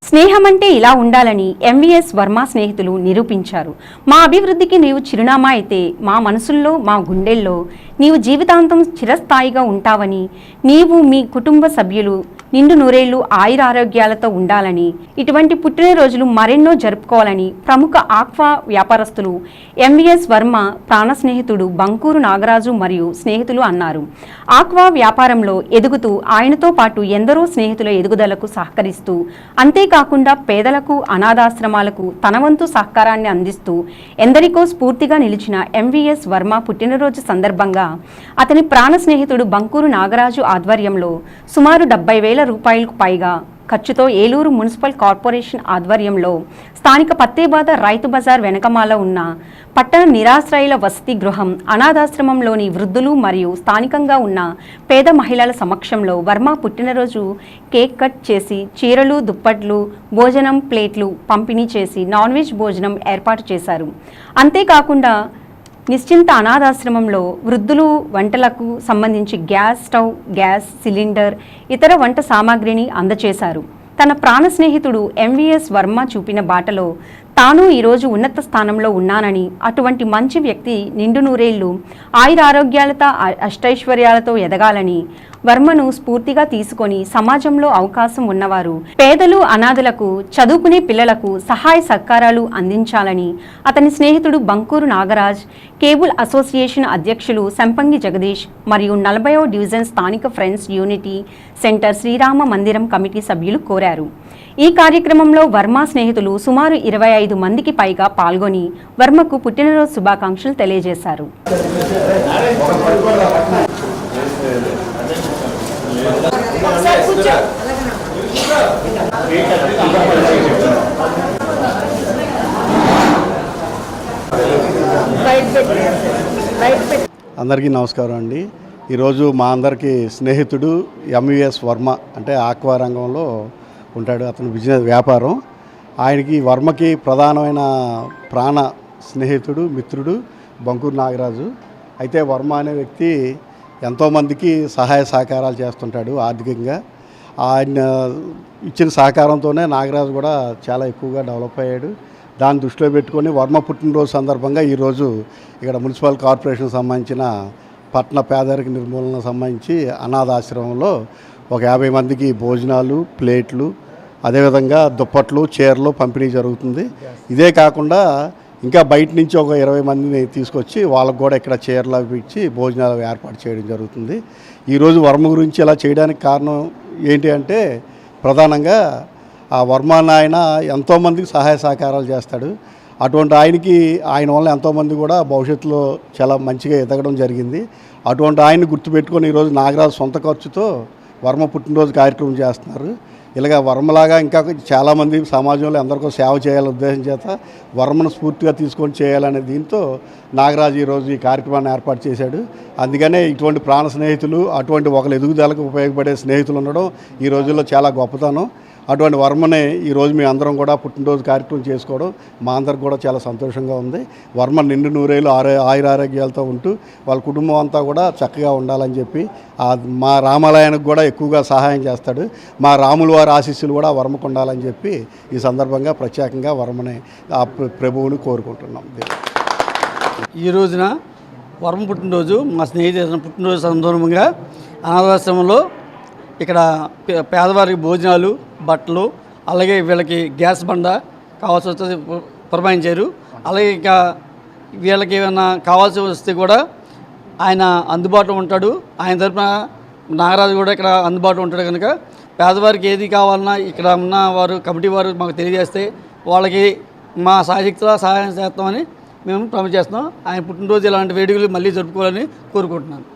స్నేహం అంటే ఇలా ఉండాలని ఎంవీఎస్ వర్మ స్నేహితులు నిరూపించారు. మా అభివృద్ధికి నీవు చిరునామా అయితే మా మనసుల్లో, మా గుండెల్లో నీవు జీవితాంతం చిరస్థాయిగా ఉంటావని, నీవు మీ కుటుంబ సభ్యులు నిండు నూరేళ్లు ఆయురారోగ్యాలతో ఉండాలని, ఇటువంటి పుట్టినరోజులు మరెన్నో జరుపుకోవాలని ప్రముఖ ఆక్వా వ్యాపారస్తులు ఎంవీఎస్ వర్మ ప్రాణ స్నేహితుడు బంకూరు నాగరాజు మరియు స్నేహితులు అన్నారు. ఆక్వా వ్యాపారంలో ఎదుగుతూ ఆయనతో పాటు ఎందరో స్నేహితుల ఎదుగుదలకు సహకరిస్తూ, అంతేకాకుండా పేదలకు, అనాథాశ్రమాలకు తన వంతు సహకారాన్ని అందిస్తూ ఎందరికో స్ఫూర్తిగా నిలిచిన ఎంవీఎస్ వర్మ పుట్టినరోజు సందర్భంగా అతని ప్రాణ స్నేహితుడు బంకూరు నాగరాజు ఆధ్వర్యంలో సుమారు 70,000 రూపాయలకు పైగా ఖర్చుతో ఏలూరు మున్సిపల్ కార్పొరేషన్ ఆధ్వర్యంలో స్థానిక పత్తేబాద రైతు బజార్ వెనకమాల ఉన్న పట్టణ నిరాశ్రయుల వసతి గృహం, అనాథాశ్రమంలోని వృద్ధులు మరియు స్థానికంగా ఉన్న పేద మహిళల సమక్షంలో వర్మ పుట్టినరోజు కేక్ కట్ చేసి చీరలు, దుప్పట్లు, భోజనం ప్లేట్లు పంపిణీ చేసి నాన్ వెజ్ భోజనం ఏర్పాటు చేశారు. అంతేకాకుండా నిశ్చింత అనాథాశ్రమంలో వృద్ధులు వంటలకు సంబంధించి గ్యాస్ స్టవ్, గ్యాస్ సిలిండర్, ఇతర వంట సామాగ్రిని అందజేశారు. తన ప్రాణ స్నేహితుడు ఎంవీఎస్ వర్మ చూపిన బాటలో తాను ఈరోజు ఉన్నత స్థానంలో ఉన్నానని, అటువంటి మంచి వ్యక్తి నిండు నూరేళ్లు ఆయురారోగ్యాలతో అష్టైశ్వర్యాలతో ఎదగాలని వర్మను స్ఫూర్తిగా తీసుకొని సమాజంలో అవకాశం ఉన్నవారు, పేదలు, అనాథలకు, చదువుకునే పిల్లలకు సహాయ సహకారాలు అందించాలని అతని స్నేహితుడు బంకూరు నాగరాజ్, కేబుల్ అసోసియేషన్ అధ్యక్షులు సంపంగి జగదీష్ మరియు 40వ డివిజన్ స్థానిక ఫ్రెండ్స్ యూనిటీ సెంటర్ శ్రీరామ మందిరం కమిటీ సభ్యులు కోరారు. ఈ కార్యక్రమంలో వర్మ స్నేహితులు సుమారు 25 మందికి పైగా పాల్గొని వర్మకు పుట్టినరోజు శుభాకాంక్షలు తెలియజేశారు. అందరికీ నమస్కారం అండి. ఈరోజు మా అందరికీ స్నేహితుడు ఎంవీఎస్ వర్మ, అంటే ఆక్వా రంగంలో ఉంటాడు. అతను బిజినెస్ వ్యాపారం. ఆయనకి వర్మకి ప్రధానమైన ప్రాణ స్నేహితుడు, మిత్రుడు బంకూరు నాగరాజు. అయితే వర్మ అనే వ్యక్తి ఎంతోమందికి సహాయ సహకారాలు చేస్తుంటాడు ఆర్థికంగా. ఆయన ఇచ్చిన సహకారంతోనే నాగరాజు కూడా చాలా ఎక్కువగా డెవలప్ అయ్యాడు. దాన్ని దృష్టిలో పెట్టుకొని వర్మ పుట్టినరోజు సందర్భంగా ఈరోజు ఇక్కడ మున్సిపల్ కార్పొరేషన్ సంబంధించిన పట్టణ పేదరిక నిర్మూలన సంబంధించి అనాథాశ్రమంలో ఒక 50 మందికి భోజనాలు, ప్లేట్లు, అదేవిధంగా దుప్పట్లు, చీరలు పంపిణీ జరుగుతుంది. ఇదే కాకుండా ఇంకా బయట నుంచి ఒక 20 మందిని తీసుకొచ్చి వాళ్ళకు కూడా ఇక్కడ చీరలు అవి ఇచ్చి భోజనాలు ఏర్పాటు చేయడం జరుగుతుంది. ఈరోజు వర్మ గురించి ఇలా చేయడానికి కారణం ఏంటి అంటే, ప్రధానంగా ఆ వర్మ ఆయన ఎంతోమందికి సహాయ సహకారాలు చేస్తాడు. అటువంటి ఆయన వల్ల ఎంతోమంది కూడా భవిష్యత్తులో చాలా మంచిగా ఎదగడం జరిగింది. అటువంటి ఆయన్ని గుర్తుపెట్టుకొని ఈరోజు నాగరాజు సొంత ఖర్చుతో వర్మ పుట్టినరోజు కార్యక్రమం చేస్తున్నారు. ఇలాగ వర్మలాగా ఇంకా చాలామంది సమాజంలో ఎందరికో సేవ చేయాలనే ఉద్దేశం చేత వర్మను స్ఫూర్తిగా తీసుకొని చేయాలనే దీంతో నాగరాజు ఈరోజు ఈ కార్యక్రమాన్ని ఏర్పాటు చేశాడు. అందుకనే ఇటువంటి ప్రాణ స్నేహితులు, అటువంటి ఒకరి ఎదుగుదలకు ఉపయోగపడే స్నేహితులు ఉండడం ఈ రోజుల్లో చాలా గొప్పతనం. అటువంటి వర్మనే ఈరోజు మేము అందరం కూడా పుట్టినరోజు కార్యక్రమం చేసుకోవడం మా అందరికి కూడా చాలా సంతోషంగా ఉంది. వర్మ నిండు నూరేళ్ళు ఆయురారోగ్యాలతో ఉంటూ వాళ్ళ కుటుంబం అంతా కూడా చక్కగా ఉండాలని చెప్పి మా రామాలయానికి కూడా ఎక్కువగా సహాయం చేస్తాడు. మా రాముల వారి ఆశీస్సులు కూడా వర్మకు ఉండాలని చెప్పి ఈ సందర్భంగా ప్రత్యేకంగా వర్మని ఆ ప్రభువుని కోరుకుంటున్నాం. ఈ రోజున వర్మ పుట్టినరోజు, మా స్నేహితుల పుట్టినరోజు సందర్భంగా అనాథాశ్రమంలో ఇక్కడ పేదవారికి భోజనాలు, బట్టలు, అలాగే వీళ్ళకి గ్యాస్ బండ కావాల్సి వస్తే పురమాయించారు. అలాగే ఇంకా వీళ్ళకి ఏమైనా కావాల్సి వస్తే కూడా ఆయన అందుబాటులో ఉంటాడు. ఆయన తరఫున నాగరాజు కూడా ఇక్కడ అందుబాటులో ఉంటాడు. కనుక పేదవారికి ఏది కావాలన్నా ఇక్కడ ఉన్న వారు కమిటీ వారు మాకు తెలియజేస్తే వాళ్ళకి మా సాయశక్తిలో సహాయం చేస్తామని మేము ప్రమాణం చేస్తున్నాం. ఆయన పుట్టినరోజు ఇలాంటి వేడుకలు మళ్ళీ జరుపుకోవాలని కోరుకుంటున్నాను.